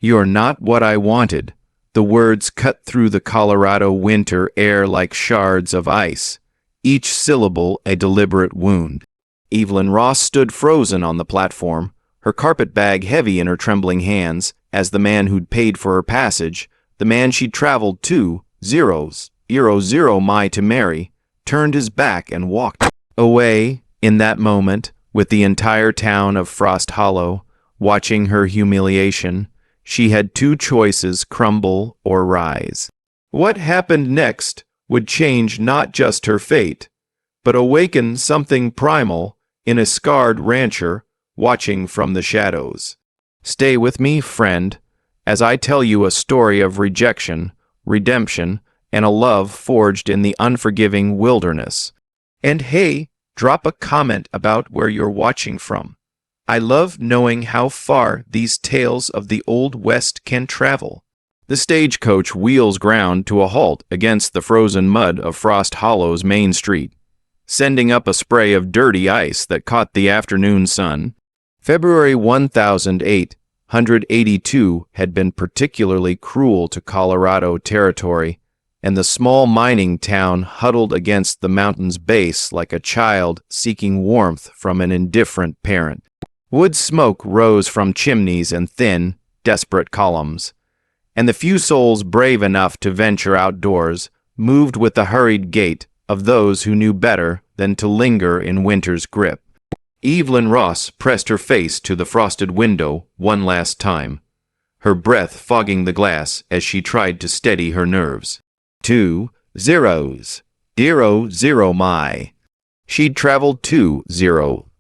"You're not what I wanted." The words cut through the Colorado winter air like shards of ice, each syllable a deliberate wound. Evelyn Ross stood frozen on the platform, her carpetbag heavy in her trembling hands, as the man who'd paid for her passage, the man she'd traveled 2 0 mi to marry, turned his back and walked away. In that moment, with the entire town of Frost Hollow watching her humiliation, she had two choices: crumble or rise. What happened next would change not just her fate, but awaken something primal in a scarred rancher watching from the shadows. Stay with me, friend, as I tell you a story of rejection, redemption, and a love forged in the unforgiving wilderness. And hey, drop a comment about where you're watching from. I love knowing how far these tales of the Old West can travel. The stagecoach wheels ground to a halt against the frozen mud of Frost Hollow's main street, sending up a spray of dirty ice that caught the afternoon sun. February 1882 had been particularly cruel to Colorado territory, and the small mining town huddled against the mountain's base like a child seeking warmth from an indifferent parent. Wood smoke rose from chimneys and thin, desperate columns, and the few souls brave enough to venture outdoors moved with the hurried gait of those who knew better than to linger in winter's grip. Evelyn Ross pressed her face to the frosted window one last time, her breath fogging the glass as she tried to steady her nerves. 2 0 mi. She'd traveled 2 0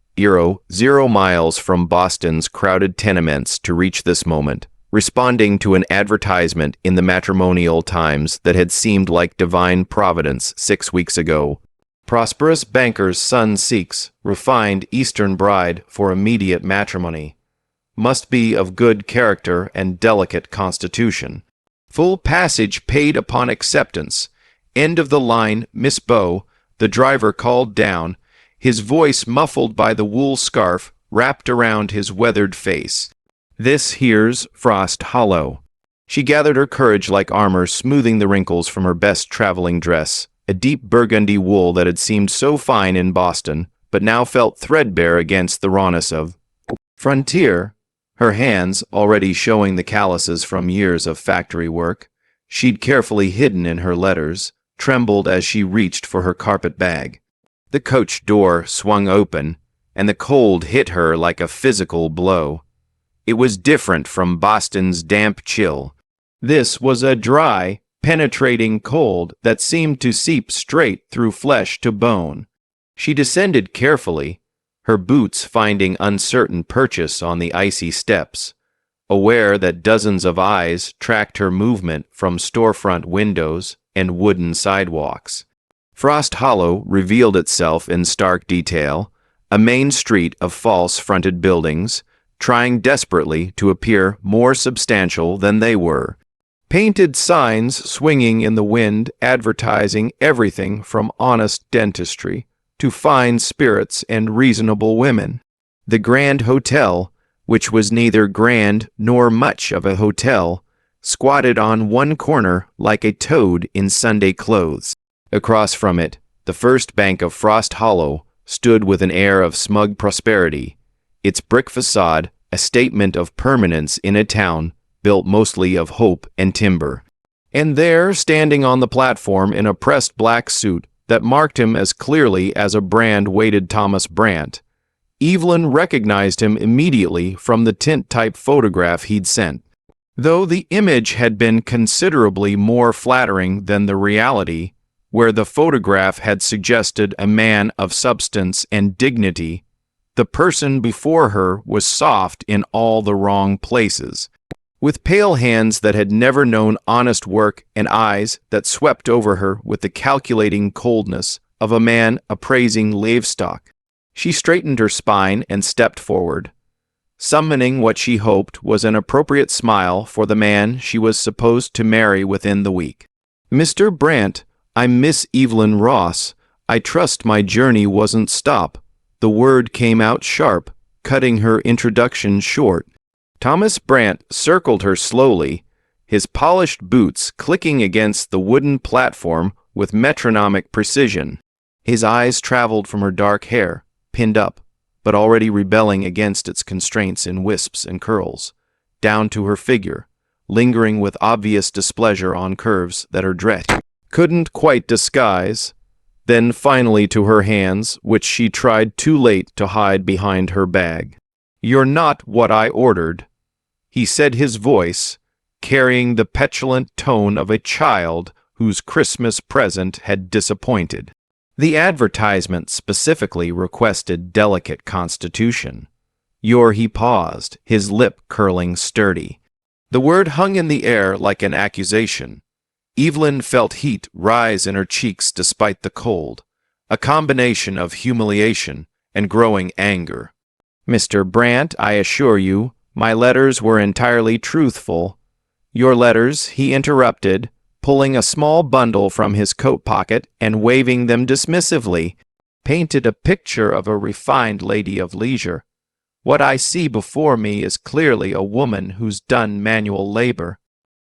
miles from Boston's crowded tenements to reach this moment, responding to an advertisement in the Matrimonial Times that had seemed like divine providence 6 weeks ago. Prosperous banker's son seeks refined Eastern bride for immediate matrimony. Must be of good character and delicate constitution. Full passage paid upon acceptance. End of the line, Miss Bow, the driver called down, his voice muffled by the wool scarf wrapped around his weathered face. This here's Frost Hollow. She gathered her courage like armor, smoothing the wrinkles from her best traveling dress, a deep burgundy wool that had seemed so fine in Boston, but now felt threadbare against the rawness of frontier. Her hands, already showing the calluses from years of factory work, she'd carefully hidden in her letters, trembled as she reached for her carpet bag. The coach door swung open, and the cold hit her like a physical blow. It was different from Boston's damp chill. This was a dry, penetrating cold that seemed to seep straight through flesh to bone. She descended carefully, her boots finding uncertain purchase on the icy steps, aware that dozens of eyes tracked her movement from storefront windows and wooden sidewalks. Frost Hollow revealed itself in stark detail, a main street of false-fronted buildings, trying desperately to appear more substantial than they were. Painted signs swinging in the wind advertising everything from honest dentistry to fine spirits and reasonable women. The Grand Hotel, which was neither grand nor much of a hotel, squatted on one corner like a toad in Sunday clothes. Across from it, the First Bank of Frost Hollow stood with an air of smug prosperity, its brick facade a statement of permanence in a town built mostly of hope and timber. And there, standing on the platform in a pressed black suit that marked him as clearly as a brand-weighted Thomas Brandt, Evelyn recognized him immediately from the tint-type photograph he'd sent. Though the image had been considerably more flattering than the reality, where the photograph had suggested a man of substance and dignity, the person before her was soft in all the wrong places. With pale hands that had never known honest work and eyes that swept over her with the calculating coldness of a man appraising livestock, she straightened her spine and stepped forward, summoning what she hoped was an appropriate smile for the man she was supposed to marry within the week. "Mr. Brandt, I'm Miss Evelyn Ross. I trust my journey wasn't stop." The word came out sharp, cutting her introduction short. Thomas Brant circled her slowly, his polished boots clicking against the wooden platform with metronomic precision. His eyes traveled from her dark hair, pinned up, but already rebelling against its constraints in wisps and curls, down to her figure, lingering with obvious displeasure on curves that her dress couldn't quite disguise, then finally to her hands, which she tried too late to hide behind her bag. "You're not what I ordered," he said, his voice carrying the petulant tone of a child whose Christmas present had disappointed. The advertisement specifically requested delicate constitution. He paused, his lip curling sturdy. The word hung in the air like an accusation. Evelyn felt heat rise in her cheeks despite the cold, a combination of humiliation and growing anger. "Mr. Brant, I assure you, my letters were entirely truthful." "Your letters," he interrupted, pulling a small bundle from his coat pocket and waving them dismissively, "painted a picture of a refined lady of leisure. What I see before me is clearly a woman who's done manual labor.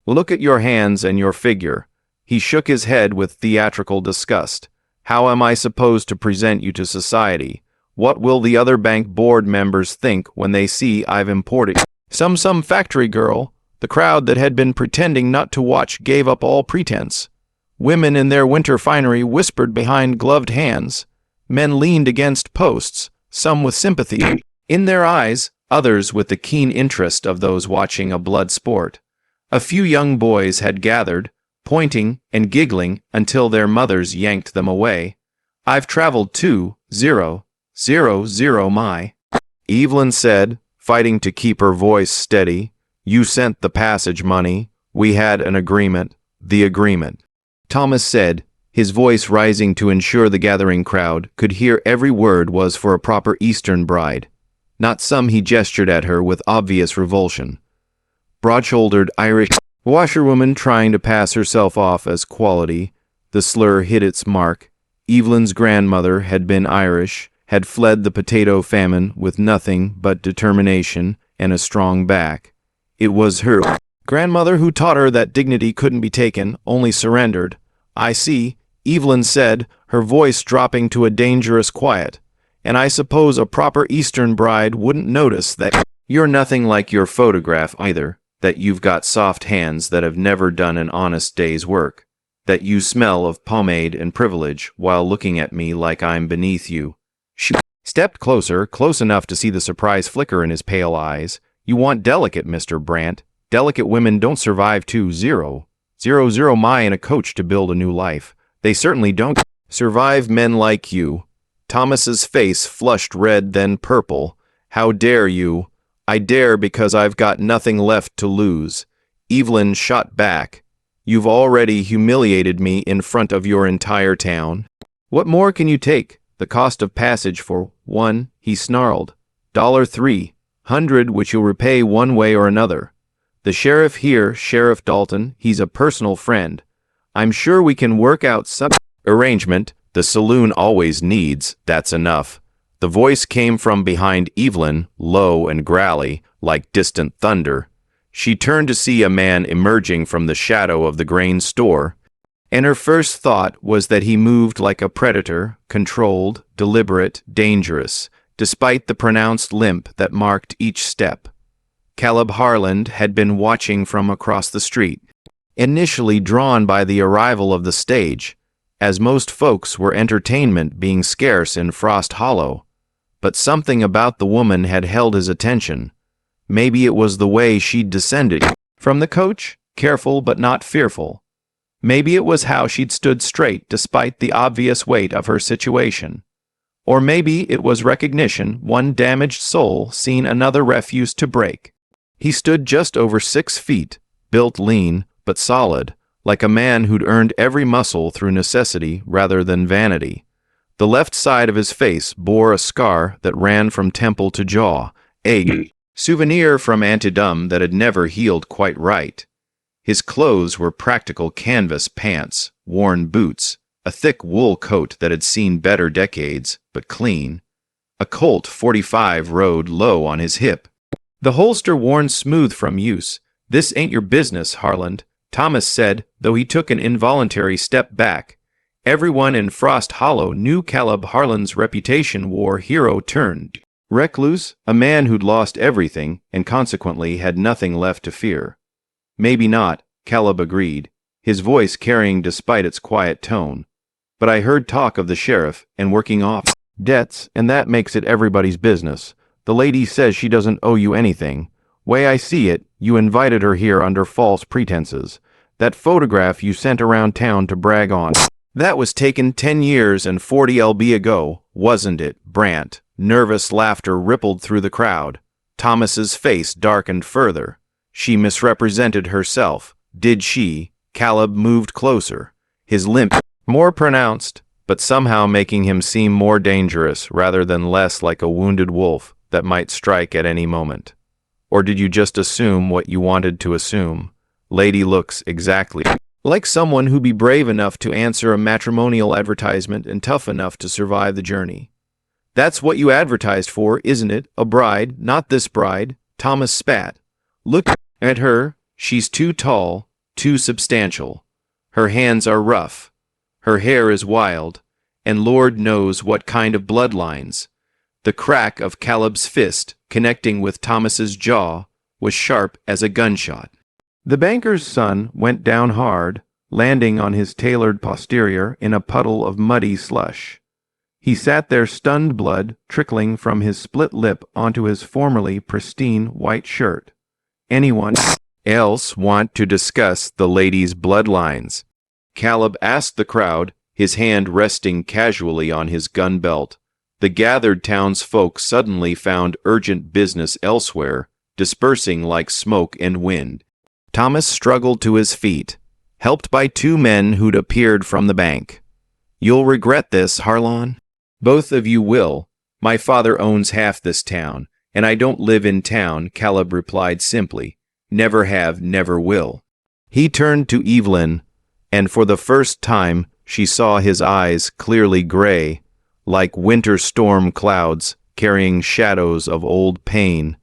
Look at your hands and your figure." He shook his head with theatrical disgust. "How am I supposed to present you to society? What will the other bank board members think when they see I've imported some factory girl?" The crowd that had been pretending not to watch gave up all pretense. Women in their winter finery whispered behind gloved hands. Men leaned against posts, some with sympathy in their eyes, others with the keen interest of those watching a blood sport. A few young boys had gathered, pointing and giggling until their mothers yanked them away. "I've traveled 2,000 mi," Evelyn said, fighting to keep her voice steady. "You sent the passage money. We had an agreement." "The agreement," Thomas said, his voice rising to ensure the gathering crowd could hear every word, was for a proper Eastern bride, not some. He gestured at her with obvious revulsion. Broad-shouldered Irish washerwoman trying to pass herself off as quality. The slur hit its mark. Evelyn's grandmother had been Irish, had fled the potato famine with nothing but determination and a strong back. It was her grandmother who taught her that dignity couldn't be taken, only surrendered. "I see," Evelyn said, her voice dropping to a dangerous quiet. "And I suppose a proper Eastern bride wouldn't notice that you're nothing like your photograph either, that you've got soft hands that have never done an honest day's work, that you smell of pomade and privilege while looking at me like I'm beneath you." She stepped closer, close enough to see the surprise flicker in his pale eyes. "You want delicate, Mr. Brant. Delicate women don't survive 2,000 mi in a coach to build a new life. They certainly don't survive men like you." Thomas's face flushed red, then purple. "How dare you?" "I dare because I've got nothing left to lose." Evelyn shot back. "You've already humiliated me in front of your entire town. What more can you take? The cost of passage for one," he snarled. $300, which you'll repay one way or another. The sheriff here, Sheriff Dalton, he's a personal friend. I'm sure we can work out some arrangement. The saloon always needs, that's enough." The voice came from behind Evelyn, low and growly, like distant thunder. She turned to see a man emerging from the shadow of the grain store, and her first thought was that he moved like a predator, controlled, deliberate, dangerous, despite the pronounced limp that marked each step. Caleb Harland had been watching from across the street, initially drawn by the arrival of the stage, as most folks were entertainment being scarce in Frost Hollow. But something about the woman had held his attention. Maybe it was the way she'd descended from the coach, careful but not fearful. Maybe it was how she'd stood straight despite the obvious weight of her situation. Or maybe it was recognition, one damaged soul seen another refuse to break. He stood just over 6 feet, built lean but solid, like a man who'd earned every muscle through necessity rather than vanity. The left side of his face bore a scar that ran from temple to jaw, a souvenir from Antietam that had never healed quite right. His clothes were practical canvas pants, worn boots, a thick wool coat that had seen better decades, but clean. A Colt .45 rode low on his hip. The holster worn smooth from use. "This ain't your business, Harland," Thomas said, though he took an involuntary step back. Everyone in Frost Hollow knew Caleb Harland's reputation wore hero turned recluse, a man who'd lost everything and consequently had nothing left to fear. "Maybe not," Caleb agreed, his voice carrying despite its quiet tone. "But I heard talk of the sheriff and working off debts, and that makes it everybody's business. The lady says she doesn't owe you anything. Way I see it, you invited her here under false pretenses. That photograph you sent around town to brag on, that was taken 10 years and 40 lb ago, wasn't it, Brant?" Nervous laughter rippled through the crowd. Thomas's face darkened further. She misrepresented herself, did she? Caleb moved closer, his limp more pronounced, but somehow making him seem more dangerous rather than less like a wounded wolf that might strike at any moment. "Or did you just assume what you wanted to assume? Lady looks exactly like someone who'd be brave enough to answer a matrimonial advertisement and tough enough to survive the journey." "That's what you advertised for, isn't it? A bride, not this bride." Thomas spat. "Look at her. She's too tall, too substantial. Her hands are rough. Her hair is wild, and Lord knows what kind of bloodlines." The crack of Caleb's fist, connecting with Thomas's jaw, was sharp as a gunshot. The banker's son went down hard, landing on his tailored posterior in a puddle of muddy slush. He sat there, stunned, blood trickling from his split lip onto his formerly pristine white shirt. "Anyone else want to discuss the lady's bloodlines?" Caleb asked the crowd, his hand resting casually on his gun belt. The gathered townsfolk suddenly found urgent business elsewhere, dispersing like smoke and wind. Thomas struggled to his feet, helped by two men who'd appeared from the bank. "You'll regret this, Harlan." "Both of you will. My father owns half this town, and I don't live in town," Caleb replied simply. "Never have, never will." He turned to Evelyn, and for the first time she saw his eyes clearly gray, like winter storm clouds carrying shadows of old pain,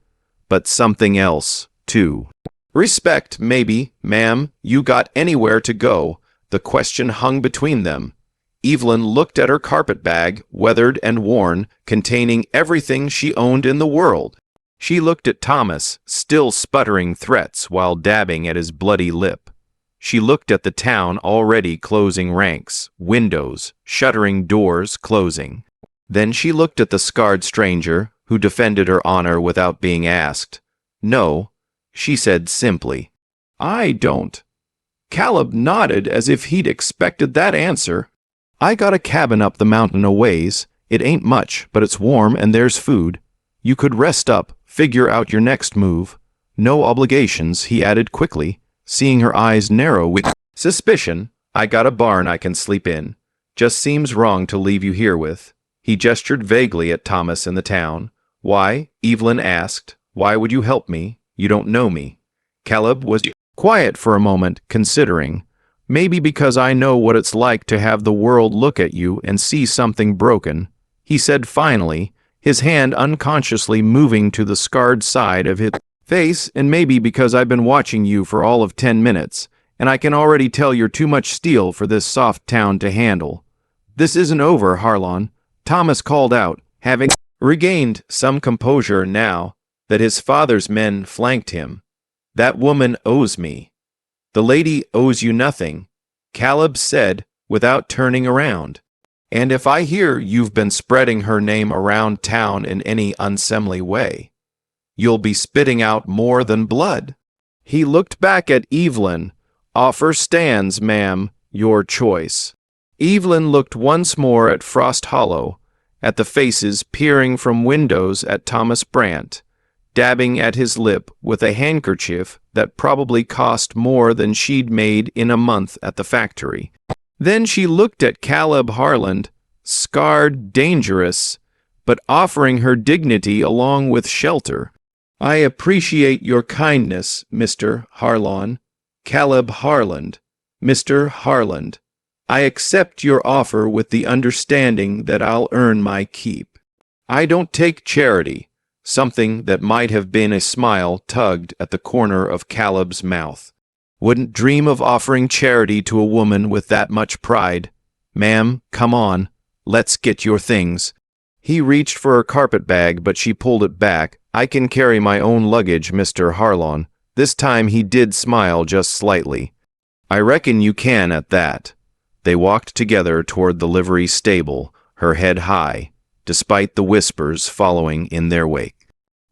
but something else, too. "Respect, maybe, ma'am. You got anywhere to go?" The question hung between them. Evelyn looked at her carpet bag, weathered and worn, containing everything she owned in the world. She looked at Thomas, still sputtering threats while dabbing at his bloody lip. She looked at the town already closing ranks, windows, shuttering doors closing. Then she looked at the scarred stranger, who defended her honor without being asked. "No," she said simply. "I don't." Caleb nodded as if he'd expected that answer. "I got a cabin up the mountain a ways. It ain't much, but it's warm and there's food. You could rest up, figure out your next move. No obligations," he added quickly, seeing her eyes narrow with suspicion. "I got a barn I can sleep in. Just seems wrong to leave you here with." He gestured vaguely at Thomas in the town. "Why?" Evelyn asked. "Why would you help me? You don't know me." Caleb was quiet for a moment, considering. "Maybe because I know what it's like to have the world look at you and see something broken," he said finally, his hand unconsciously moving to the scarred side of his face, "and maybe because I've been watching you for all of 10 minutes, and I can already tell you're too much steel for this soft town to handle." "This isn't over, Harlan," Thomas called out, having regained some composure now that his father's men flanked him. "That woman owes me." "The lady owes you nothing," Caleb said without turning around. "And if I hear you've been spreading her name around town in any unseemly way, you'll be spitting out more than blood." He looked back at Evelyn. "Offer stands, ma'am, your choice." Evelyn looked once more at Frost Hollow, at the faces peering from windows at Thomas Brant, dabbing at his lip with a handkerchief that probably cost more than she'd made in a month at the factory. Then she looked at Caleb Harland, scarred, dangerous, but offering her dignity along with shelter. "I appreciate your kindness, Mr. Harlan." "Caleb Harland. Mr. Harland. I accept your offer with the understanding that I'll earn my keep. I don't take charity, Something that might have been a smile tugged at the corner of Caleb's mouth. Wouldn't dream of offering charity to a woman with that much pride. Ma'am, come on. Let's get your things. He reached for her carpet bag, but she pulled it back. I can carry my own luggage, Mr. Harlon. This time he did smile just slightly. I reckon you can at that. They walked together toward the livery stable, her head high, despite the whispers following in their wake.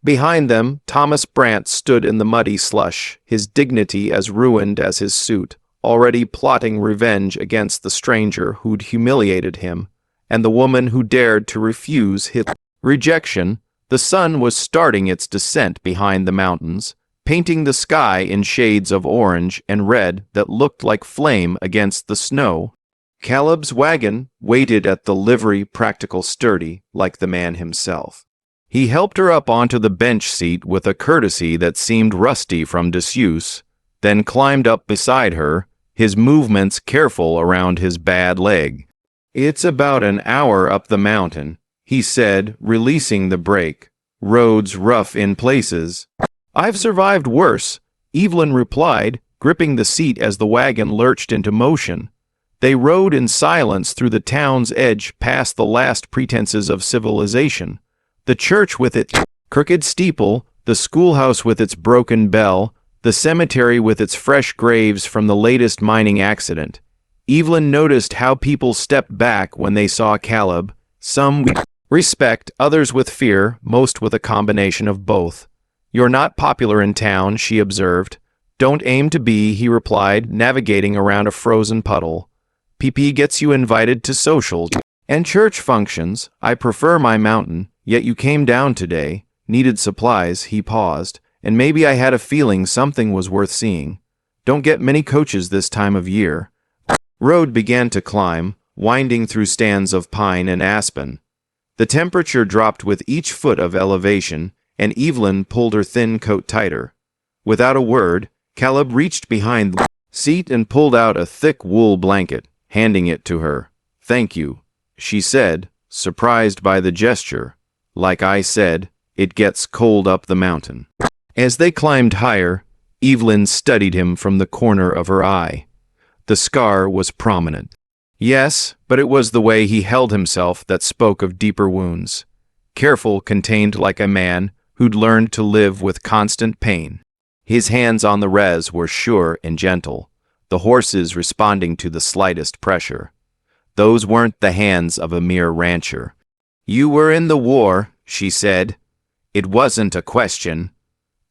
Behind them, Thomas Brant stood in the muddy slush, his dignity as ruined as his suit, already plotting revenge against the stranger who'd humiliated him, and the woman who dared to refuse his rejection. The sun was starting its descent behind the mountains, painting the sky in shades of orange and red that looked like flame against the snow. Caleb's wagon waited at the livery, practical, sturdy, like the man himself. He helped her up onto the bench seat with a courtesy that seemed rusty from disuse, then climbed up beside her, his movements careful around his bad leg. It's about an hour up the mountain, he said, releasing the brake. Roads rough in places. I've survived worse, Evelyn replied, gripping the seat as the wagon lurched into motion. They rode in silence through the town's edge past the last pretenses of civilization. The church with its crooked steeple, the schoolhouse with its broken bell, the cemetery with its fresh graves from the latest mining accident. Evelyn noticed how people stepped back when they saw Caleb, some with respect, others with fear, most with a combination of both. You're not popular in town, she observed. Don't aim to be, he replied, navigating around a frozen puddle. PP gets you invited to socials and church functions. I prefer my mountain. Yet you came down today, needed supplies, he paused, and maybe I had a feeling something was worth seeing. Don't get many coaches this time of year. Road began to climb, winding through stands of pine and aspen. The temperature dropped with each foot of elevation, and Evelyn pulled her thin coat tighter. Without a word, Caleb reached behind the seat and pulled out a thick wool blanket, handing it to her. Thank you, she said, surprised by the gesture. Like I said, it gets cold up the mountain. As they climbed higher, Evelyn studied him from the corner of her eye. The scar was prominent. Yes, but it was the way he held himself that spoke of deeper wounds. Careful, contained like a man who'd learned to live with constant pain. His hands on the rez were sure and gentle, the horses responding to the slightest pressure. Those weren't the hands of a mere rancher. You were in the war, she said. It wasn't a question.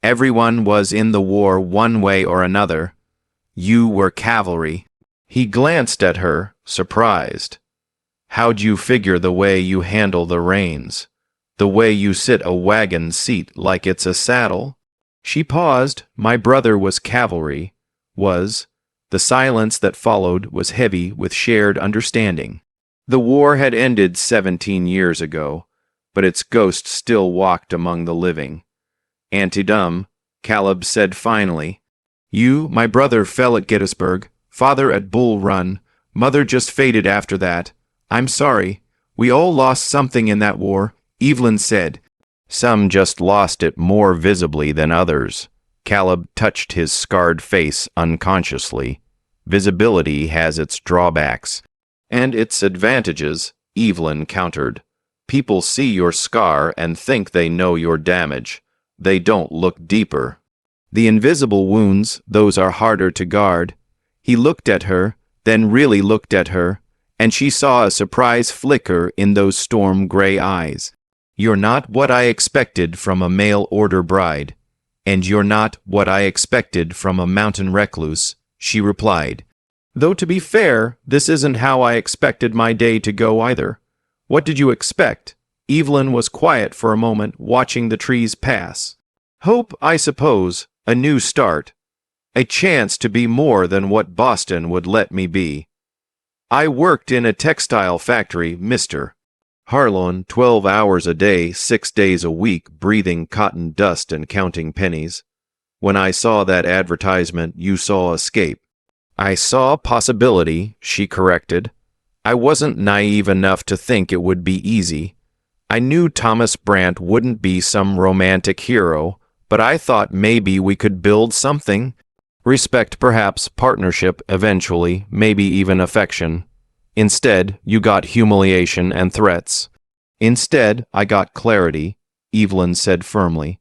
Everyone was in the war one way or another. You were cavalry. He glanced at her, surprised. How'd you figure the way you handle the reins? The way you sit a wagon seat like it's a saddle? She paused. My brother was cavalry. Was. The silence that followed was heavy with shared understanding. The war had ended 17 years ago, but its ghost still walked among the living. Antidum, Caleb said finally. You, my brother, fell at Gettysburg, father at Bull Run, mother just faded after that. I'm sorry. We all lost something in that war, Evelyn said. Some just lost it more visibly than others. Caleb touched his scarred face unconsciously. Visibility has its drawbacks. And its advantages, Evelyn countered. People see your scar and think they know your damage. They don't look deeper. The invisible wounds, those are harder to guard. He looked at her, then really looked at her, and she saw a surprise flicker in those storm-gray eyes. You're not what I expected from a mail-order bride, and you're not what I expected from a mountain recluse, she replied. Though to be fair, this isn't how I expected my day to go either. What did you expect? Evelyn was quiet for a moment, watching the trees pass. Hope, I suppose, a new start. A chance to be more than what Boston would let me be. I worked in a textile factory, Mr. Harlon, 12 hours a day, 6 days a week, breathing cotton dust and counting pennies. When I saw that advertisement, you saw escape. I saw possibility, she corrected. I wasn't naive enough to think it would be easy. I knew Thomas Brant wouldn't be some romantic hero, but I thought maybe we could build something. Respect, perhaps, partnership, eventually, maybe even affection. Instead, you got humiliation and threats. Instead, I got clarity, Evelyn said firmly.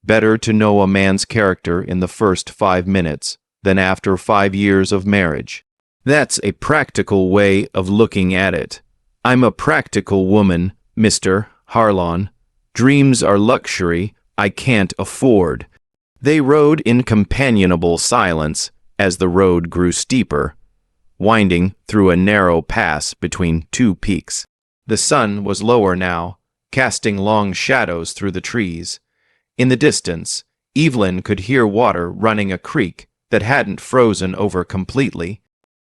Better to know a man's character in the first 5 minutes than after 5 years of marriage. That's a practical way of looking at it. I'm a practical woman, Mr. Harlon. Dreams are luxury I can't afford. They rode in companionable silence as the road grew steeper, winding through a narrow pass between 2 peaks. The sun was lower now, casting long shadows through the trees. In the distance, Evelyn could hear water running a creek that hadn't frozen over completely.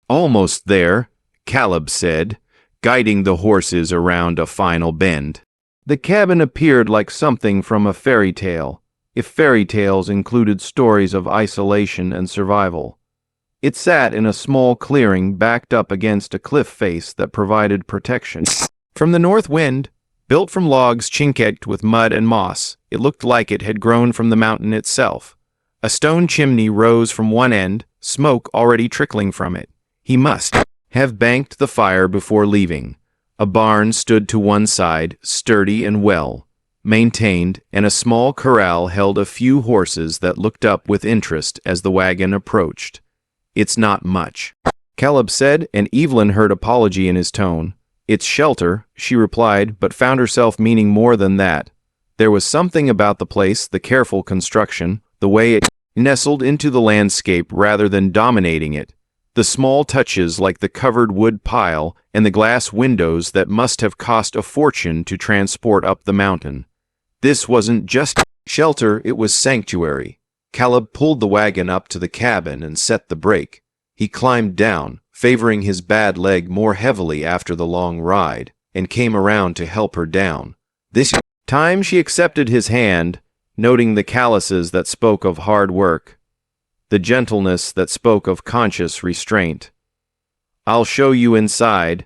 Almost there, Caleb said, guiding the horses around a final bend. The cabin appeared like something from a fairy tale, if fairy tales included stories of isolation and survival. It sat in a small clearing backed up against a cliff face that provided protection. From the north wind, built from logs chinkegged with mud and moss, it looked like it had grown from the mountain itself. A stone chimney rose from one end, smoke already trickling from it. He must have banked the fire before leaving. A barn stood to one side, sturdy and well maintained, and a small corral held a few horses that looked up with interest as the wagon approached. It's not much, Caleb said, and Evelyn heard apology in his tone. It's shelter, she replied, but found herself meaning more than that. There was something about the place, the careful construction, the way it nestled into the landscape rather than dominating it. The small touches like the covered wood pile and the glass windows that must have cost a fortune to transport up the mountain. This wasn't just shelter, it was sanctuary. Caleb pulled the wagon up to the cabin and set the brake. He climbed down, favoring his bad leg more heavily after the long ride, and came around to help her down. This time she accepted his hand, noting the calluses that spoke of hard work, the gentleness that spoke of conscious restraint. I'll show you inside,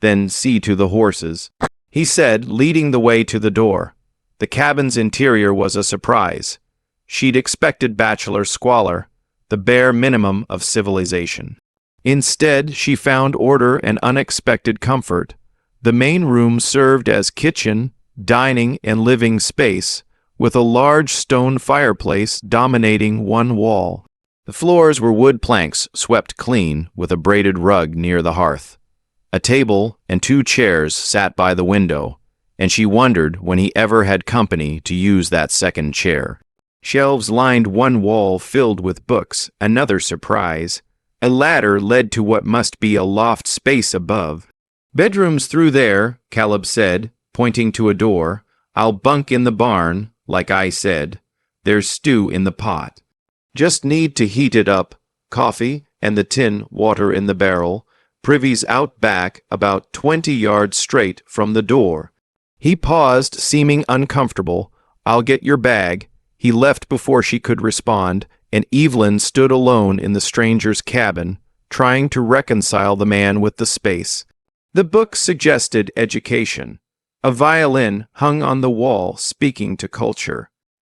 then see to the horses, he said, leading the way to the door. The cabin's interior was a surprise. She'd expected bachelor squalor, the bare minimum of civilization. Instead, she found order and unexpected comfort. The main room served as kitchen, dining, and living space, with a large stone fireplace dominating one wall. The floors were wood planks swept clean with a braided rug near the hearth. A table and 2 chairs sat by the window, and she wondered when he ever had company to use that second chair. Shelves lined one wall filled with books, another surprise. A ladder led to what must be a loft space above. Bedrooms through there, Caleb said, pointing to a door. I'll bunk in the barn, like I said. There's stew in the pot. Just need to heat it up, coffee and the tin water in the barrel. Privy's out back, about 20 yards straight from the door. He paused, seeming uncomfortable. I'll get your bag. He left before she could respond, and Evelyn stood alone in the stranger's cabin, trying to reconcile the man with the space. The book suggested education. A violin hung on the wall, speaking to culture.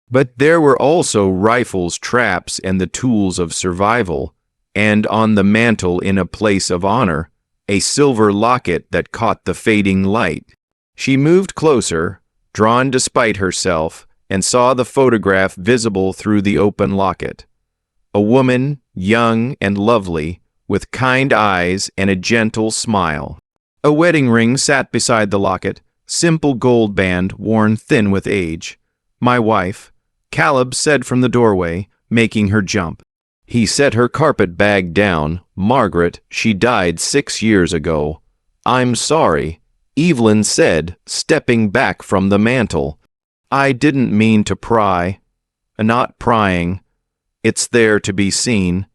But there were also rifles, traps, and the tools of survival, and on the mantel in a place of honor, a silver locket that caught the fading light. She moved closer, drawn despite herself, and saw the photograph visible through the open locket. A woman, young and lovely, with kind eyes and a gentle smile. A wedding ring sat beside the locket, simple gold band worn thin with age. My wife, Caleb said from the doorway, making her jump. He set her carpet bag down. Margaret, she died 6 years ago. I'm sorry, Evelyn said, stepping back from the mantel. I didn't mean to pry. Not prying. It's there to be seen.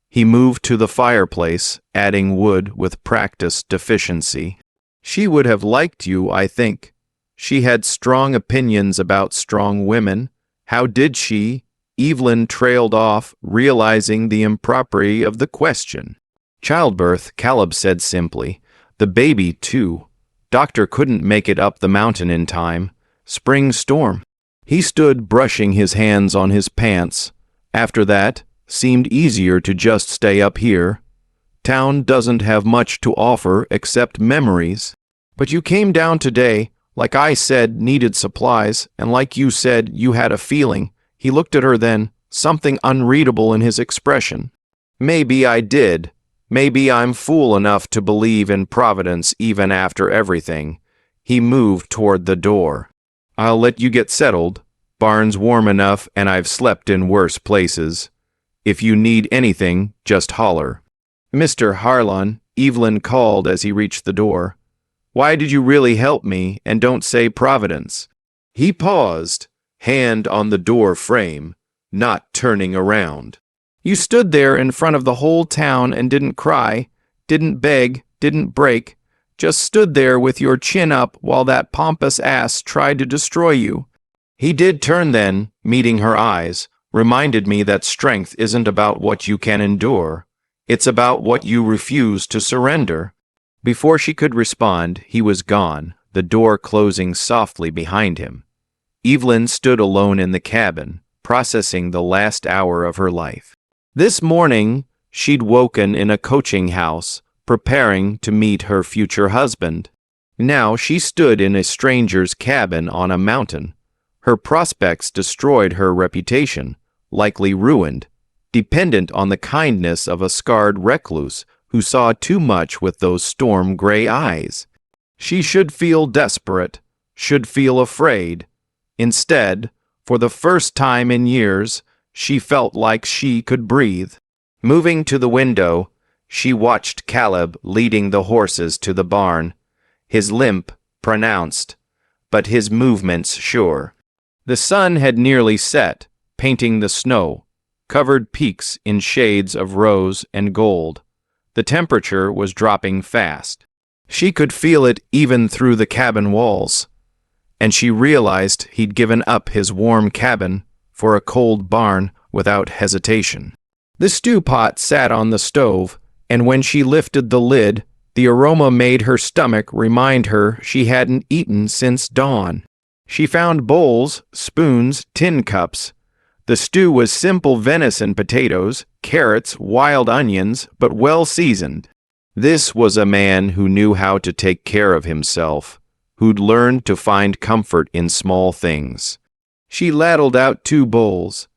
He moved to the fireplace, adding wood with practiced deficiency. She would have liked you, I think. She had strong opinions about strong women. How did she? Evelyn trailed off, realizing the impropriety of the question. Childbirth, Caleb said simply. The baby, too. Doctor couldn't make it up the mountain in time. Spring storm. He stood brushing his hands on his pants. After that, seemed easier to just stay up here. Town doesn't have much to offer except memories. But you came down today, like I said, needed supplies, and like you said, you had a feeling. He looked at her then, something unreadable in his expression. Maybe I did. Maybe I'm fool enough to believe in Providence even after everything. He moved toward the door. I'll let you get settled. Barn's warm enough and I've slept in worse places. If you need anything, just holler. Mr. Harlan, Evelyn called as he reached the door. Why did you really help me and don't say Providence? He paused, hand on the door frame, not turning around. You stood there in front of the whole town and didn't cry, didn't beg, didn't break, just stood there with your chin up while that pompous ass tried to destroy you. He did turn then, meeting her eyes, reminded me that strength isn't about what you can endure. It's about what you refuse to surrender. Before she could respond, he was gone, the door closing softly behind him. Evelyn stood alone in the cabin, processing the last hour of her life. This morning, she'd woken in a coaching house, preparing to meet her future husband. Now she stood in a stranger's cabin on a mountain. Her prospects destroyed her reputation, likely ruined, dependent on the kindness of a scarred recluse who saw too much with those storm-gray eyes. She should feel desperate, should feel afraid. Instead, for the first time in years, she felt like she could breathe. Moving to the window, she watched Caleb leading the horses to the barn, his limp pronounced, but his movements sure. The sun had nearly set, painting the snow, covered peaks in shades of rose and gold. The temperature was dropping fast. She could feel it even through the cabin walls, and she realized he'd given up his warm cabin for a cold barn without hesitation. The stew pot sat on the stove, and when she lifted the lid, the aroma made her stomach remind her she hadn't eaten since dawn. She found bowls, spoons, tin cups. The stew was simple venison potatoes, carrots, wild onions, but well seasoned. This was a man who knew how to take care of himself, who'd learned to find comfort in small things. She ladled out 2 bowls.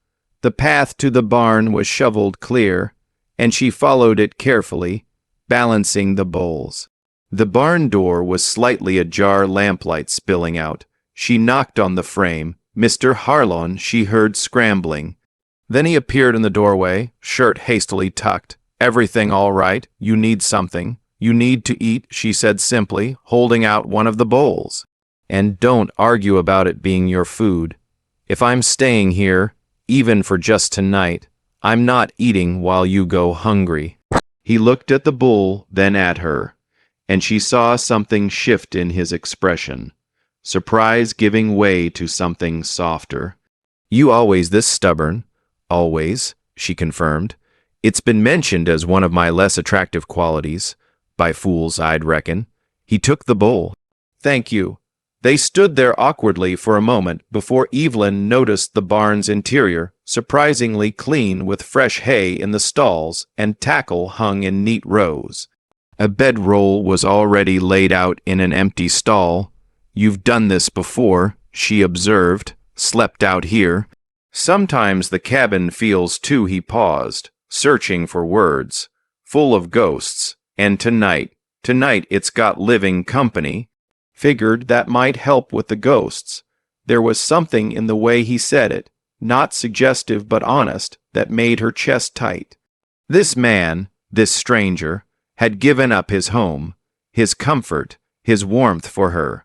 The path to the barn was shoveled clear, and she followed it carefully, balancing the bowls. The barn door was slightly ajar, lamplight spilling out. She knocked on the frame. Mr. Harlan she heard scrambling. Then he appeared in the doorway, shirt hastily tucked. Everything all right? You need something. You need to eat, she said simply, holding out one of the bowls. And don't argue about it being your food. If I'm staying here, even for just tonight, I'm not eating while you go hungry. He looked at the bowl, then at her, and she saw something shift in his expression. Surprise giving way to something softer. You always this stubborn? Always, she confirmed. It's been mentioned as one of my less attractive qualities. By fools, I'd reckon. He took the bowl. Thank you. They stood there awkwardly for a moment before Evelyn noticed the barn's interior, surprisingly clean with fresh hay in the stalls and tackle hung in neat rows. A bedroll was already laid out in an empty stall. You've done this before, she observed, slept out here. Sometimes the cabin feels too, he paused, searching for words, full of ghosts, and tonight it's got living company. Figured that might help with the ghosts. There was something in the way he said it, not suggestive but honest, that made her chest tight. This man, this stranger, had given up his home, his comfort, his warmth for her.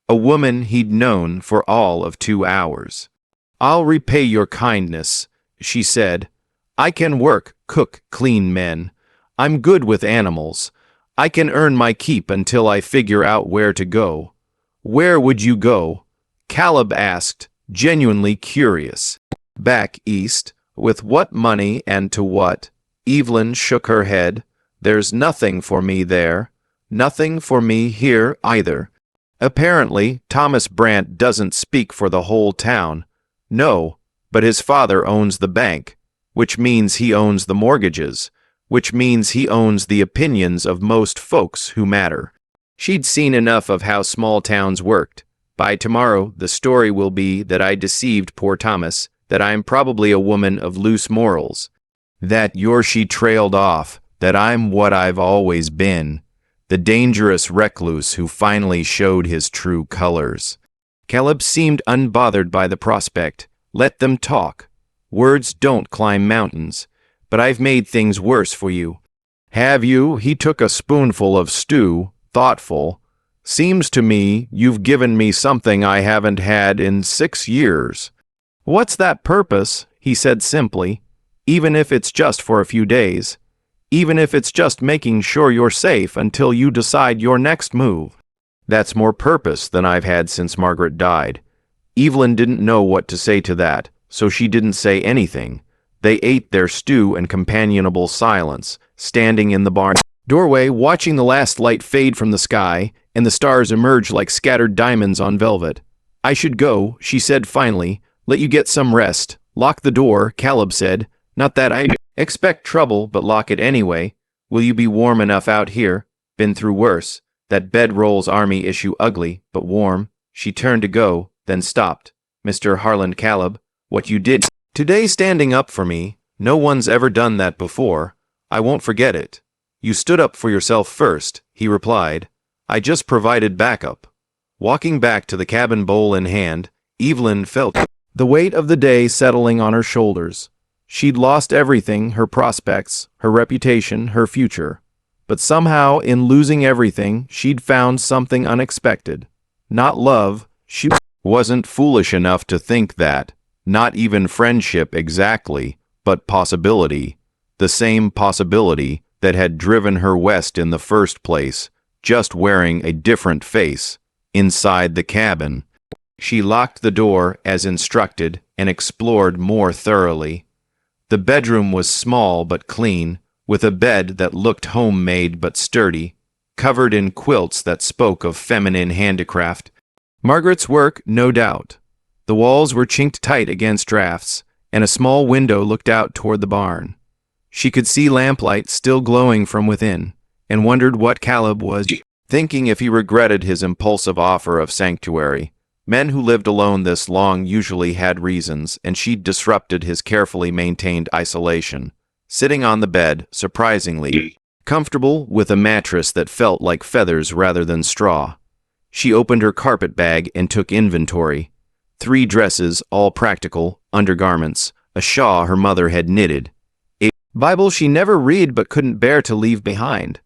A woman he'd known for all of 2 hours. I'll repay your kindness, she said. I can work, cook, clean men. I'm good with animals. I can earn my keep until I figure out where to go. Where would you go? Caleb asked, genuinely curious. Back east. With what money and to what? Evelyn shook her head. There's nothing for me there. Nothing for me here either. Apparently, Thomas Brant doesn't speak for the whole town. No, but his father owns the bank, which means he owns the mortgages, which means he owns the opinions of most folks who matter. She'd seen enough of how small towns worked. By tomorrow, the story will be that I deceived poor Thomas, that I'm probably a woman of loose morals, that she trailed off, that I'm what I've always been, the dangerous recluse who finally showed his true colors. Caleb seemed unbothered by the prospect. Let them talk. Words don't climb mountains. But I've made things worse for you. Have you? He took a spoonful of stew, thoughtful. Seems to me you've given me something I haven't had in 6 years. What's that purpose? He said simply. Even if it's just for a few days. Even if it's just making sure you're safe until you decide your next move. That's more purpose than I've had since Margaret died. Evelyn didn't know what to say to that, so she didn't say anything. They ate their stew in companionable silence, standing in the barn doorway, watching the last light fade from the sky, and the stars emerge like scattered diamonds on velvet. I should go, she said finally. Let you get some rest. Lock the door, Caleb said. Not that I expect trouble, but lock it anyway. Will you be warm enough out here? Been through worse. That bedrolls army issue ugly, but warm. She turned to go, then stopped. Mr. Harland Caleb, what you did today standing up for me, no one's ever done that before. I won't forget it. You stood up for yourself first, he replied. I just provided backup. Walking back to the cabin, bowl in hand, Evelyn felt the weight of the day settling on her shoulders. She'd lost everything, her prospects, her reputation, her future. But somehow, in losing everything, she'd found something unexpected. Not love. She wasn't foolish enough to think that. Not even friendship exactly, but possibility. The same possibility that had driven her west in the first place, just wearing a different face. Inside the cabin, she locked the door as instructed and explored more thoroughly. The bedroom was small but clean, with a bed that looked homemade but sturdy, covered in quilts that spoke of feminine handicraft. Margaret's work, no doubt. The walls were chinked tight against drafts, and a small window looked out toward the barn. She could see lamplight still glowing from within, and wondered what Caleb was thinking if he regretted his impulsive offer of sanctuary. Men who lived alone this long usually had reasons, and she'd disrupted his carefully maintained isolation. Sitting on the bed, surprisingly comfortable, with a mattress that felt like feathers rather than straw. She opened her carpet bag and took inventory. 3 dresses, all practical, undergarments, a shawl her mother had knitted, a Bible she never read but couldn't bear to leave behind,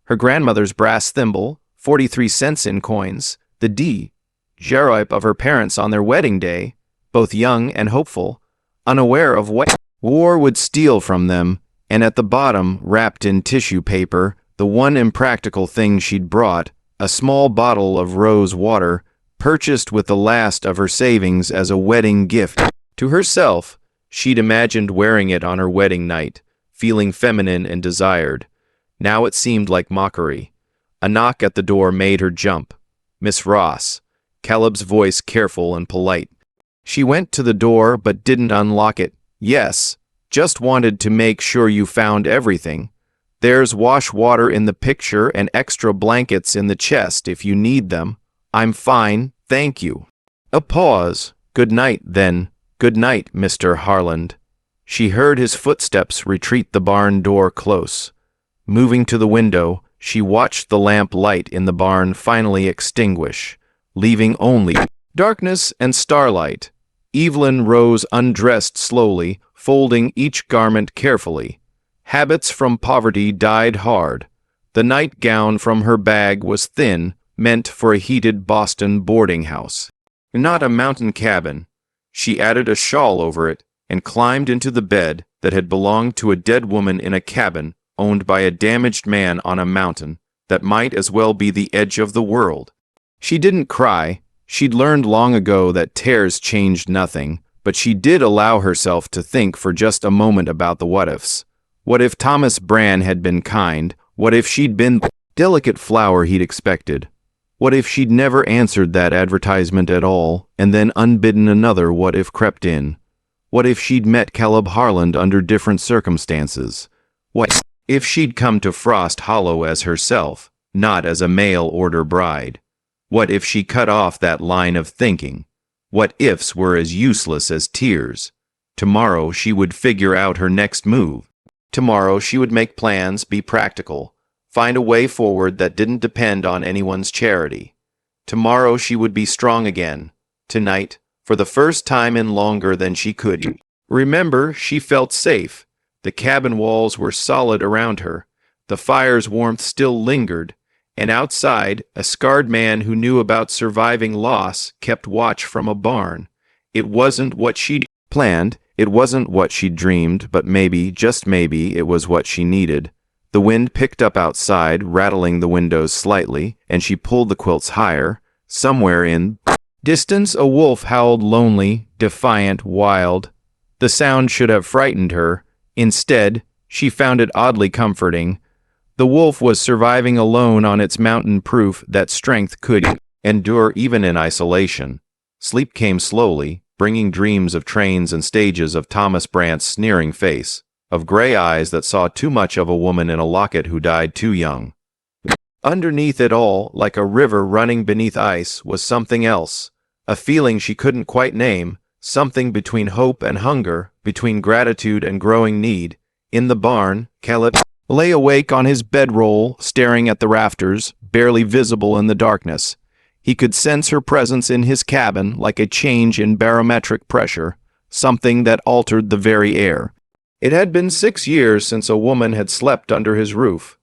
her grandmother's brass thimble, 43 cents in coins, the jerope of her parents on their wedding day, both young and hopeful, unaware of what war would steal from them, and at the bottom, wrapped in tissue paper, the one impractical thing she'd brought, a small bottle of rose water, purchased with the last of her savings as a wedding gift. To herself, she'd imagined wearing it on her wedding night, feeling feminine and desired. Now it seemed like mockery. A knock at the door made her jump. Miss Ross. Caleb's voice careful and polite. She went to the door but didn't unlock it. Yes, just wanted to make sure you found everything. There's wash water in the picture and extra blankets in the chest if you need them. I'm fine, thank you. A pause. Good night, then. Good night, Mr. Harland. She heard his footsteps retreat, the barn door close. Moving to the window, she watched the lamp light in the barn finally extinguish, leaving only darkness and starlight. Evelyn rose undressed slowly, folding each garment carefully. Habits from poverty died hard. The nightgown from her bag was thin, meant for a heated Boston boarding house, not a mountain cabin. She added a shawl over it and climbed into the bed that had belonged to a dead woman in a cabin owned by a damaged man on a mountain that might as well be the edge of the world. She didn't cry. She'd learned long ago that tears changed nothing, but she did allow herself to think for just a moment about the what-ifs. What if Thomas Bran had been kind? What if she'd been the delicate flower he'd expected? What if she'd never answered that advertisement at all, and then unbidden another what if crept in? What if she'd met Caleb Harland under different circumstances? What if she'd come to Frost Hollow as herself, not as a mail-order bride? What if she cut off that line of thinking? What ifs were as useless as tears? Tomorrow she would figure out her next move. Tomorrow she would make plans, be practical, find a way forward that didn't depend on anyone's charity. Tomorrow she would be strong again. Tonight, for the first time in longer than she could remember, she felt safe. The cabin walls were solid around her. The fire's warmth still lingered, and outside, a scarred man who knew about surviving loss kept watch from a barn. It wasn't what she'd planned, it wasn't what she'd dreamed, but maybe, just maybe, it was what she needed. The wind picked up outside, rattling the windows slightly, and she pulled the quilts higher. Somewhere in distance, a wolf howled, lonely, defiant, wild. The sound should have frightened her. Instead, she found it oddly comforting. The wolf was surviving alone on its mountain, proof that strength could endure even in isolation. Sleep came slowly, bringing dreams of trains and stages, of Thomas Brandt's sneering face, of gray eyes that saw too much of a woman in a locket who died too young. Underneath it all, like a river running beneath ice, was something else, a feeling she couldn't quite name, something between hope and hunger, between gratitude and growing need. In the barn, Caleb lay awake on his bedroll, staring at the rafters, barely visible in the darkness. He could sense her presence in his cabin like a change in barometric pressure, something that altered the very air. It had been 6 years since a woman had slept under his roof.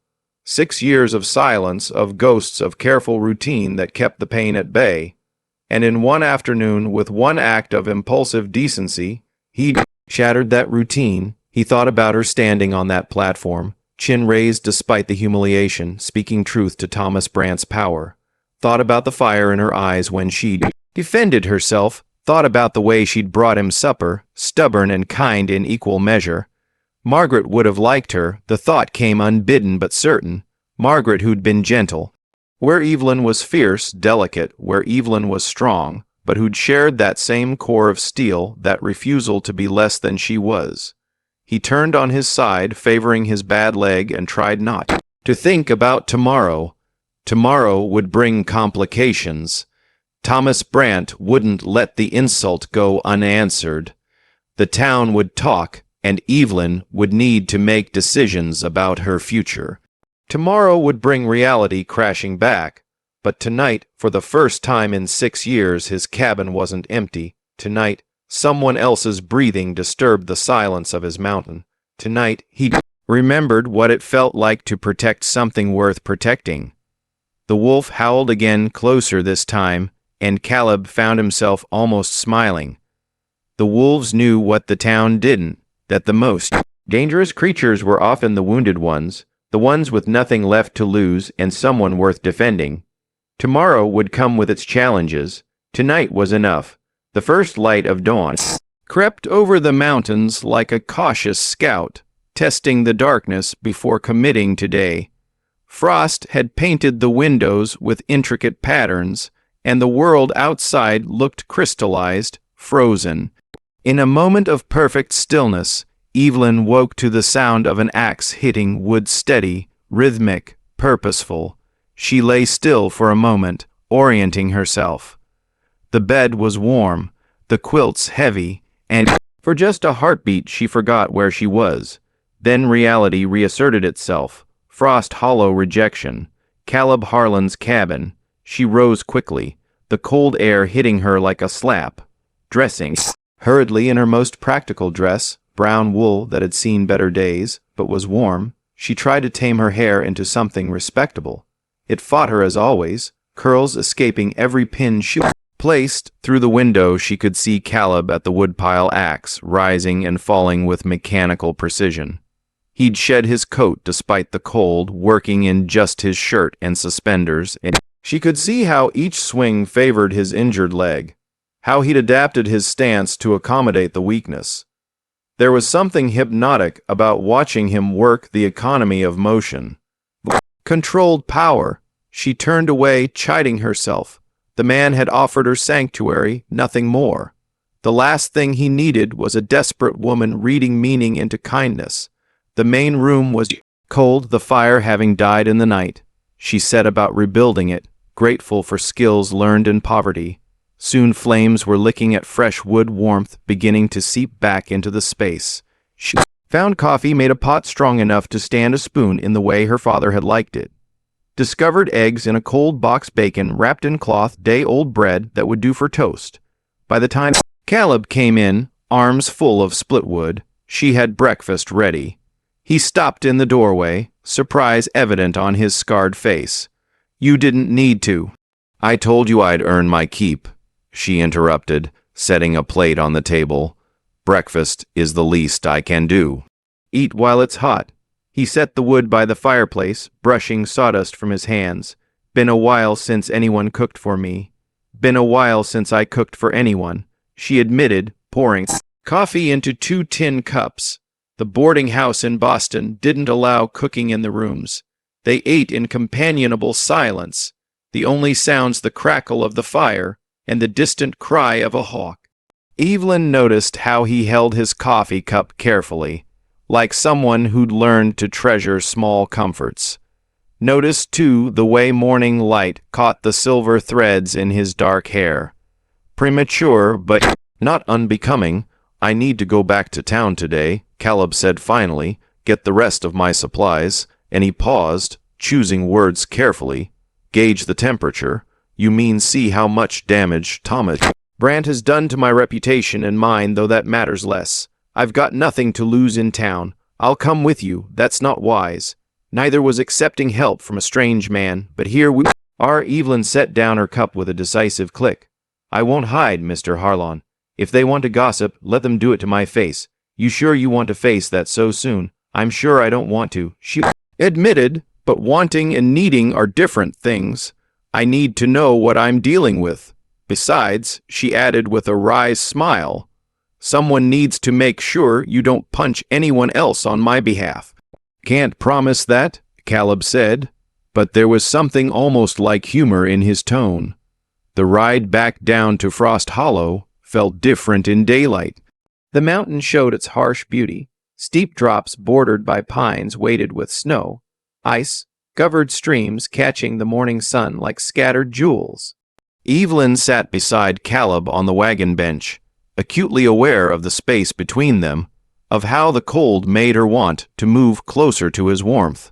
6 years of silence, of ghosts of careful routine that kept the pain at bay. And in one afternoon, with one act of impulsive decency, he shattered that routine. He thought about her standing on that platform, chin raised despite the humiliation, speaking truth to Thomas Brandt's power. Thought about the fire in her eyes when she'd defended herself. Thought about the way she'd brought him supper, stubborn and kind in equal measure. Margaret would have liked her. The thought came unbidden but certain. Margaret who'd been gentle, where Evelyn was fierce, delicate, where Evelyn was strong, but who'd shared that same core of steel, that refusal to be less than she was. He turned on his side, favoring his bad leg, and tried not to think about tomorrow. Tomorrow would bring complications. Thomas Brandt wouldn't let the insult go unanswered. The town would talk, and Evelyn would need to make decisions about her future. Tomorrow would bring reality crashing back. But tonight, for the first time in 6 years, his cabin wasn't empty. Tonight, someone else's breathing disturbed the silence of his mountain. Tonight, he remembered what it felt like to protect something worth protecting. The wolf howled again, closer this time, and Caleb found himself almost smiling. The wolves knew what the town didn't, that the most dangerous creatures were often the wounded ones, the ones with nothing left to lose and someone worth defending. Tomorrow would come with its challenges. Tonight was enough. The first light of dawn crept over the mountains like a cautious scout, testing the darkness before committing to day. Frost had painted the windows with intricate patterns, and the world outside looked crystallized, frozen. In a moment of perfect stillness, Evelyn woke to the sound of an axe hitting wood, steady, rhythmic, purposeful. She lay still for a moment, orienting herself. The bed was warm, the quilts heavy, and for just a heartbeat she forgot where she was. Then reality reasserted itself. Frost Hollow rejection. Caleb Harland's cabin. She rose quickly, the cold air hitting her like a slap. Dressing hurriedly in her most practical dress, brown wool that had seen better days, but was warm, she tried to tame her hair into something respectable. It fought her as always, curls escaping every pin she placed. Through the window she could see Caleb at the woodpile axe, rising and falling with mechanical precision. He'd shed his coat despite the cold, working in just his shirt and suspenders, and she could see how each swing favored his injured leg, how he'd adapted his stance to accommodate the weakness. There was something hypnotic about watching him work the economy of motion. Controlled power. She turned away, chiding herself. The man had offered her sanctuary, nothing more. The last thing he needed was a desperate woman reading meaning into kindness. The main room was cold, the fire having died in the night. She set about rebuilding it, grateful for skills learned in poverty. Soon flames were licking at fresh wood warmth, beginning to seep back into the space. She found coffee, made a pot strong enough to stand a spoon in the way her father had liked it. Discovered eggs in a cold box, bacon wrapped in cloth, day-old bread that would do for toast. By the time Caleb came in, arms full of split wood, she had breakfast ready. He stopped in the doorway, surprise evident on his scarred face. "You didn't need to." "I told you I'd earn my keep," she interrupted, setting a plate on the table. "Breakfast is the least I can do." "Eat while it's hot." He set the wood by the fireplace, brushing sawdust from his hands. "Been a while since anyone cooked for me." "Been a while since I cooked for anyone," she admitted, pouring coffee into 2 tin cups. The boarding house in Boston didn't allow cooking in the rooms. They ate in companionable silence, the only sounds the crackle of the fire and the distant cry of a hawk. Evelyn noticed how he held his coffee cup carefully, like someone who'd learned to treasure small comforts. Noticed, too, the way morning light caught the silver threads in his dark hair. Premature, but not unbecoming. "I need to go back to town today," Caleb said finally, "get the rest of my supplies," and he paused, choosing words carefully. "Gauge the temperature. You mean see how much damage Thomas Brant has done to my reputation and mine, though that matters less. I've got nothing to lose in town. I'll come with you. That's not wise. Neither was accepting help from a strange man, but here we are." Evelyn set down her cup with a decisive click. "I won't hide, Mr. Harlon. If they want to gossip, let them do it to my face. You sure you want to face that so soon?" "I'm sure I don't want to," she admitted, "but wanting and needing are different things. I need to know what I'm dealing with. Besides," she added with a wry smile, "someone needs to make sure you don't punch anyone else on my behalf." "Can't promise that," Caleb said, but there was something almost like humor in his tone. The ride back down to Frost Hollow felt different in daylight. The mountain showed its harsh beauty, steep drops bordered by pines weighted with snow, ice-covered streams catching the morning sun like scattered jewels. Evelyn sat beside Caleb on the wagon bench, acutely aware of the space between them, of how the cold made her want to move closer to his warmth.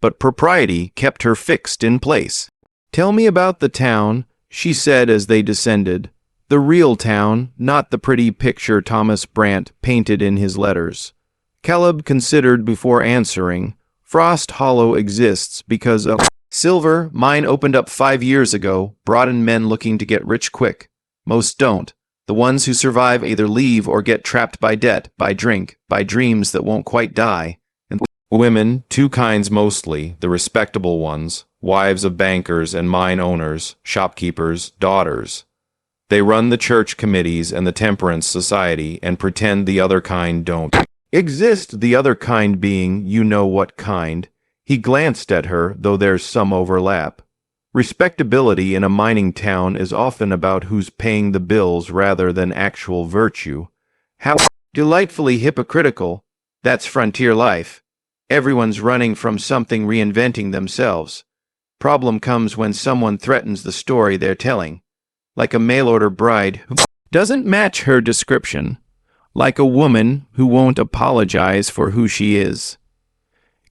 But propriety kept her fixed in place. "Tell me about the town," she said as they descended. "The real town, not the pretty picture Thomas Brant painted in his letters." Caleb considered before answering. "Frost Hollow exists because of silver mine opened up 5 years ago, brought in men looking to get rich quick. Most don't. The ones who survive either leave or get trapped by debt, by drink, by dreams that won't quite die. And women, 2 kinds mostly, the respectable ones, wives of bankers and mine owners, shopkeepers, daughters. They run the church committees and the temperance society and pretend the other kind don't exist, the other kind being you know what kind." He glanced at her, though there's some overlap. Respectability in a mining town is often about who's paying the bills rather than actual virtue. How delightfully hypocritical. That's frontier life. Everyone's running from something, reinventing themselves. Problem comes when someone threatens the story they're telling. Like a mail-order bride who doesn't match her description. Like a woman who won't apologize for who she is.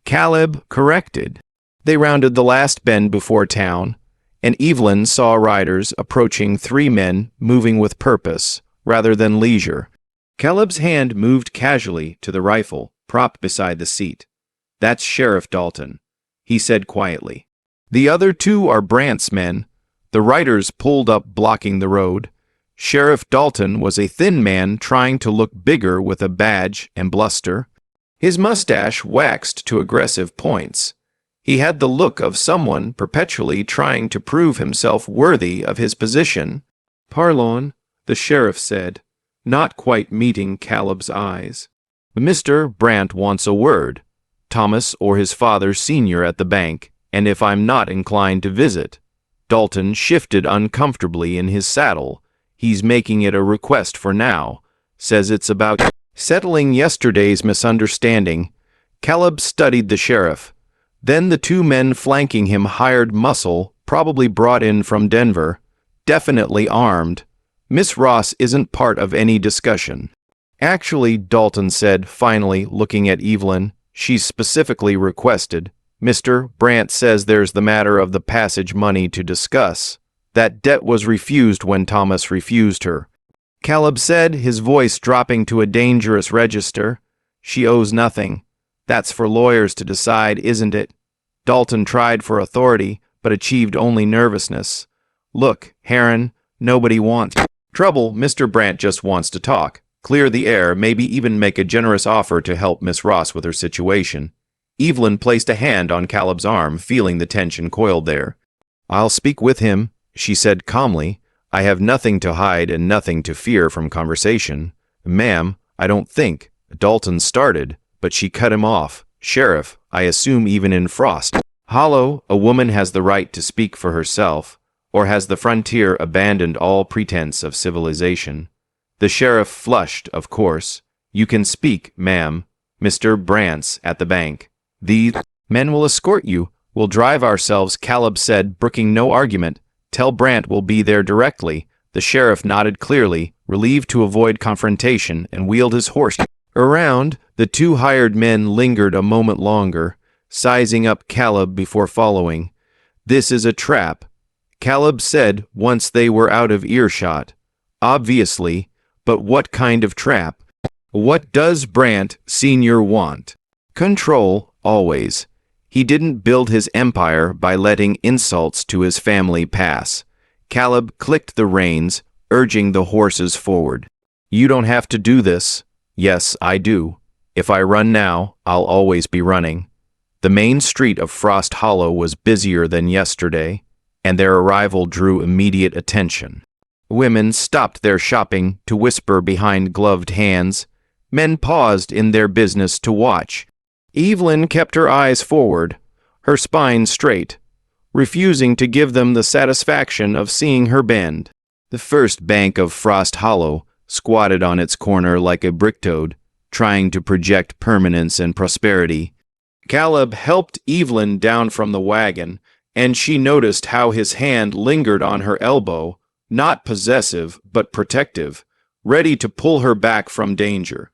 Caleb corrected. They rounded the last bend before town, and Evelyn saw riders approaching, 3 men moving with purpose rather than leisure. Caleb's hand moved casually to the rifle propped beside the seat. "That's Sheriff Dalton," he said quietly. "The other 2 are Brant's men." The riders pulled up, blocking the road. Sheriff Dalton was a thin man trying to look bigger with a badge and bluster. His mustache waxed to aggressive points. He had the look of someone perpetually trying to prove himself worthy of his position. "Parlon," the sheriff said, not quite meeting Caleb's eyes. "Mr. Brant wants a word. Thomas or his father, senior at the bank, and if I'm not inclined to visit. Dalton shifted uncomfortably in his saddle. He's making it a request for now. Says it's about settling yesterday's misunderstanding. Caleb studied the sheriff. Then the two men flanking him hired muscle, probably brought in from Denver. Definitely armed. Miss Ross isn't part of any discussion. Actually, Dalton said, finally looking at Evelyn, she's specifically requested. Mr. Brandt says there's the matter of the passage money to discuss. That debt was refused when Thomas refused her. Caleb said, his voice dropping to a dangerous register. She owes nothing. That's for lawyers to decide, isn't it? Dalton tried for authority, but achieved only nervousness. Look, Heron, nobody wants trouble. Mr. Brandt just wants to talk, clear the air, maybe even make a generous offer to help Miss Ross with her situation. Evelyn placed a hand on Caleb's arm, feeling the tension coiled there. I'll speak with him, she said calmly. I have nothing to hide and nothing to fear from conversation. Ma'am, I don't think. Dalton started, but she cut him off. Sheriff, I assume even in Frost Hollow, a woman has the right to speak for herself, or has the frontier abandoned all pretense of civilization? The sheriff flushed, of course. You can speak, ma'am. Mr. Brandt's at the bank. These men will escort you. We'll drive ourselves, Caleb said, brooking no argument. Tell Brandt we'll be there directly. The sheriff nodded clearly, relieved to avoid confrontation, and wheeled his horse around. The two hired men lingered a moment longer, sizing up Caleb before following. This is a trap, Caleb said once they were out of earshot. Obviously, but what kind of trap? What does Brandt Sr. want? Control, always. He didn't build his empire by letting insults to his family pass. Caleb clicked the reins, urging the horses forward. You don't have to do this. Yes, I do. If I run now, I'll always be running. The main street of Frost Hollow was busier than yesterday, and their arrival drew immediate attention. Women stopped their shopping to whisper behind gloved hands. Men paused in their business to watch. Evelyn kept her eyes forward, her spine straight, refusing to give them the satisfaction of seeing her bend. The first bank of Frost Hollow squatted on its corner like a bricktoad, trying to project permanence and prosperity. Caleb helped Evelyn down from the wagon, and she noticed how his hand lingered on her elbow, not possessive but protective, ready to pull her back from danger.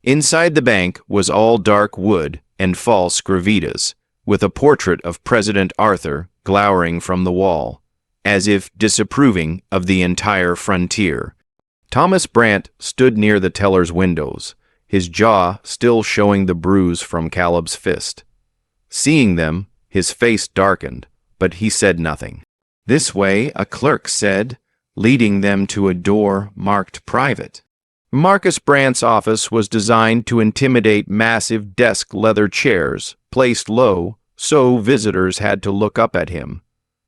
Inside the bank was all dark wood and false gravitas, with a portrait of President Arthur glowering from the wall, as if disapproving of the entire frontier. Thomas Brandt stood near the teller's windows, his jaw still showing the bruise from Caleb's fist. Seeing them, his face darkened, but he said nothing. This way, a clerk said, leading them to a door marked private. Marcus Brandt's office was designed to intimidate massive desk leather chairs, placed low, so visitors had to look up at him.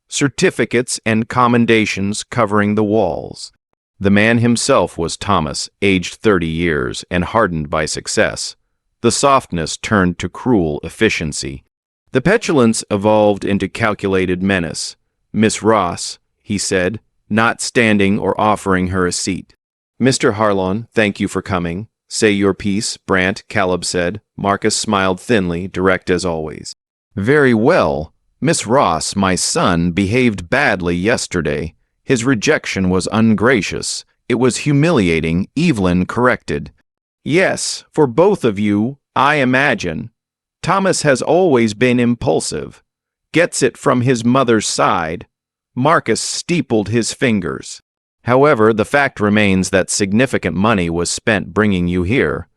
Certificates and commendations covering the walls. The man himself was Thomas, aged 30 years and hardened by success. The softness turned to cruel efficiency. The petulance evolved into calculated menace. Miss Ross, he said, not standing or offering her a seat. Mr. Harlon, thank you for coming. Say your piece, Brandt, Caleb said. Marcus smiled thinly, direct as always. Very well. Miss Ross, my son, behaved badly yesterday. His rejection was ungracious. It was humiliating, Evelyn corrected. Yes, for both of you, I imagine. Thomas has always been impulsive. Gets it from his mother's side. Marcus steepled his fingers. However, the fact remains that significant money was spent bringing you here.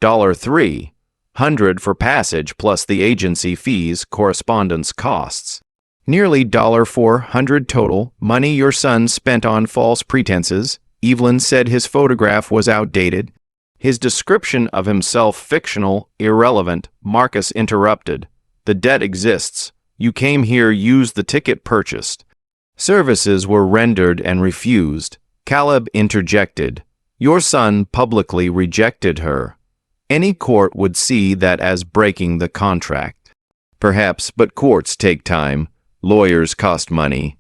$300 for passage plus the agency fees, correspondence costs. Nearly $400 total, money your son spent on false pretenses. Evelyn said his photograph was outdated. His description of himself fictional, irrelevant. Marcus interrupted. The debt exists. You came here, used the ticket purchased. Services were rendered and refused. Caleb interjected. Your son publicly rejected her. Any court would see that as breaking the contract. Perhaps, but courts take time. Lawyers cost money.